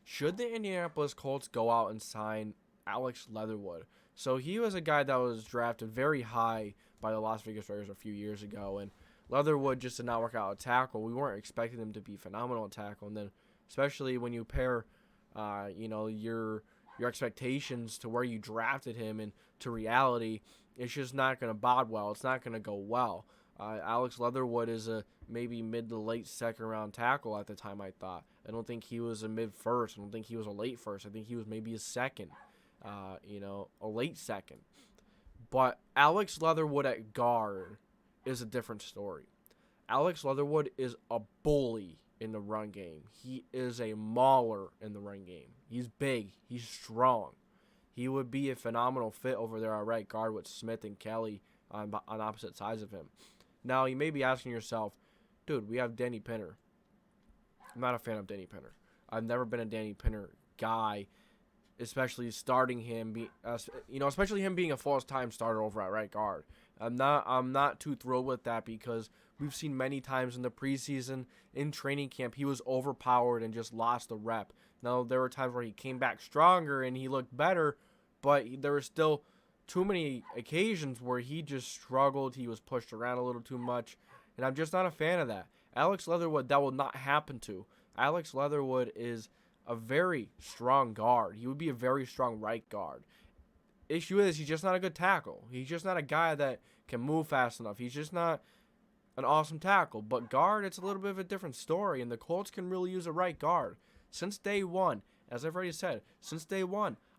should the Indianapolis Colts go out and sign Alex Leatherwood? So he was a guy that was drafted very high by the Las Vegas Raiders a few years ago, and Leatherwood just did not work out at tackle. We weren't expecting him to be phenomenal at tackle, and then especially when you pair, your expectations to where you drafted him and to reality, it's just not going to bod well. It's not going to go well. Alex Leatherwood is a maybe mid to late second round tackle at the time, I thought. I don't think he was a mid first. I don't think he was a late first. I think he was maybe a second, a late second. But Alex Leatherwood at guard is a different story. Alex Leatherwood is a bully in the run game. He is a mauler in the run game. He's big. He's strong. He would be a phenomenal fit over there at right guard with Smith and Kelly on opposite sides of him. Now, you may be asking yourself, dude, we have Danny Pinter. I'm not a fan of Danny Pinter. I've never been a Danny Pinter guy, especially starting him, especially him being a full-time starter over at right guard. I'm not too thrilled with that because we've seen many times in the preseason, in training camp, he was overpowered and just lost the rep. Now, there were times where he came back stronger and he looked better, but there were still too many occasions where he just struggled. He was pushed around a little too much, and I'm just not a fan of that. Alex Leatherwood, that will not happen to. Alex Leatherwood is a very strong guard. He would be a very strong right guard. Issue is he's just not a good tackle. He's just not a guy that can move fast enough. He's just not an awesome tackle. But guard, it's a little bit of a different story, and the Colts can really use a right guard. Since day one, as I've already said,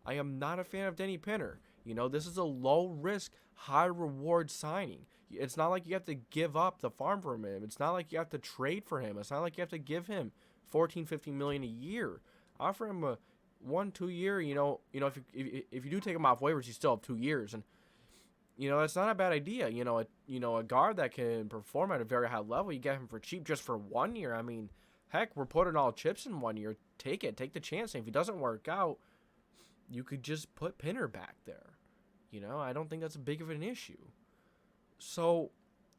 I am not a fan of Danny Pinter. This is a low-risk, high-reward signing. It's not like you have to give up the farm from him. It's not like you have to trade for him. It's not like you have to give him $14-15 million a year. Offer him a 1-2 year. If you do take him off waivers, you still have 2 years, and that's not a bad idea. A guard that can perform at a very high level, you get him for cheap just for 1 year. I mean, heck, we're putting all chips in 1 year. Take it. Take the chance. And if he doesn't work out, you could just put Pinter back there. I don't think that's a big of an issue. So,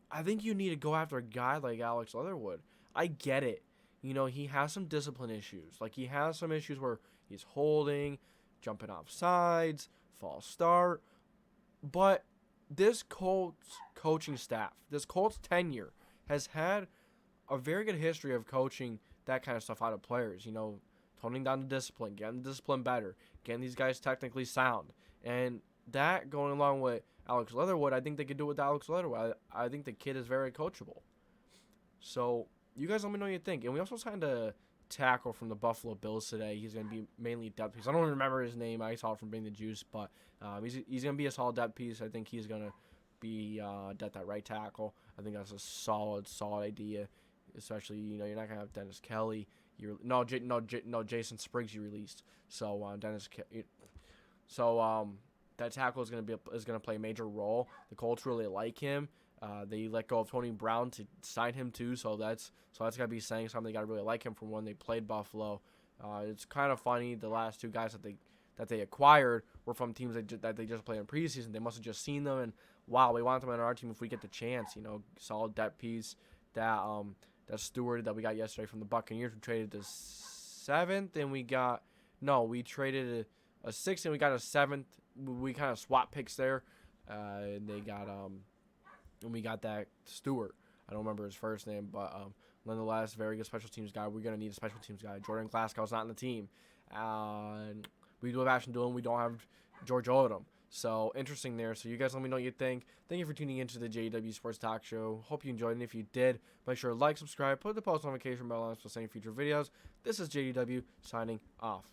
I think you need to go after a guy like Alex Leatherwood. I get it. He has some discipline issues. Like, he has some issues where he's holding, jumping off sides, false start. But this Colts coaching staff, this Colts tenure, has had a very good history of coaching that kind of stuff out of players. Toning down the discipline, getting the discipline better, getting these guys technically sound. And that going along with Alex Leatherwood, I think they could do it with Alex Leatherwood. I think the kid is very coachable. So, you guys let me know what you think. And we also signed a tackle from the Buffalo Bills today. He's going to be mainly depth piece. I don't remember his name. I saw it from Bring the Juice. But he's going to be a solid depth piece. I think he's going to be depth at right tackle. I think that's a solid idea. Especially, you're not going to have Dennis Kelly. Jason Spriggs you released. So, that tackle is going to play a major role. The Colts really like him. They let go of Tony Brown to sign him too, so that's got to be saying something. They got to really like him from when they played Buffalo. It's kind of funny. The last two guys that they acquired were from teams that they just played in preseason. They must have just seen them and wow, we want them on our team if we get the chance. Solid depth piece. That Stewart that we got yesterday from the Buccaneers. We traded the 7th and we traded a 6th and we got a 7th. We kind of swapped picks there, and they got and we got that Stewart. I don't remember his first name, but nonetheless, very good special teams guy. We're gonna need a special teams guy. Jordan Glasgow's not in the team, and we do have Ashton Dillon. We don't have George Odom. So interesting there. So you guys let me know what you think. Thank you for tuning into the JDW Sports Talk Show. Hope you enjoyed, and if you did, make sure to like, subscribe, put the post notification bell on for seeing future videos. This is JDW signing off.